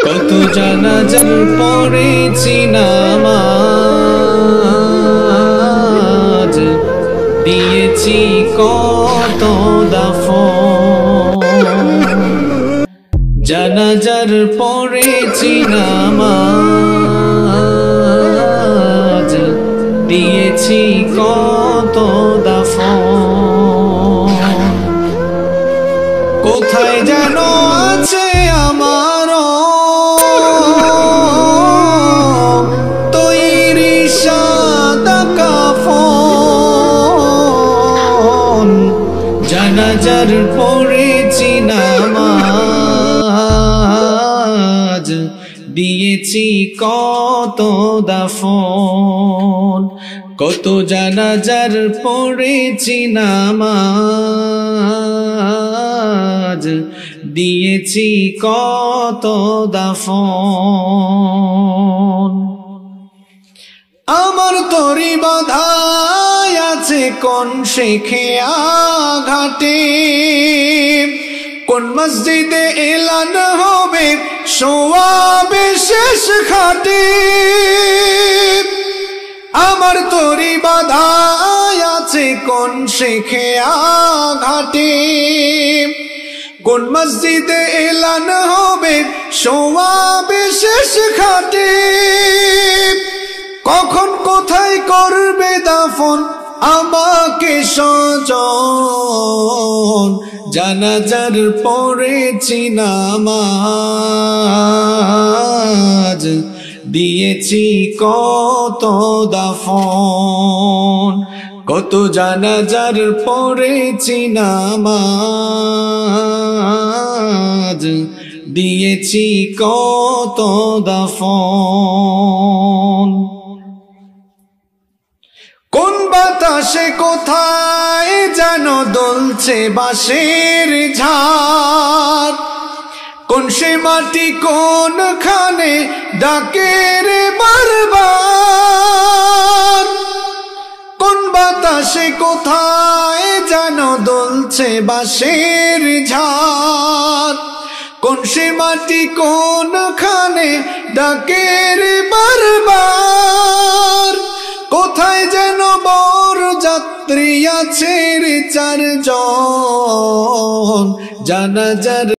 কত জানাজার পড়েছি নামাজ, দিয়েছি কত দাফন। জানাজার পড়েছি নামাজ, দিয়েছি কত দাফন। কোথায় যেন আছে আমার তৈরি সাদা কাফন। জানাজার পড়েছি নামাজ, দিয়েছি কত দাফন। কত জানাজার পড়েছি নামাজ, দিয়েছি কত দাফন। আমার তরি বাধায় আছে কোন শেখে আঘাটে, কোন মসজিদে এলান হবে সোয়াবে শেষ ঘাটে। আমার তরি বাধায় আছে কোন শেখে আঘাটে, কোন মসজিদে এলান হবে সোয়াবে শেষ ঘাটে। কখন কোথায় করবে দাফন আমাকে স্বজন। জানাজার পড়েছি নামাজ, দিয়েছি কত দাফন। কত জানাজার পড়েছি নামাজ, দিয়েছি কত দাফন। কোন বাতাসে কোথায় যেন দুলছে বাঁশের ঝাড়, কোন সে মাটি কোনখানে ডাকে রে বারবার। কোন বাতাসে কোথায় যেন দুলছে বাঁশের ঝাড়, কোন সে মাটি কোনখানে ডাকে রে বারবার। কোথায় যেন বর যাত্রী আছে রে চারজন। জানাজার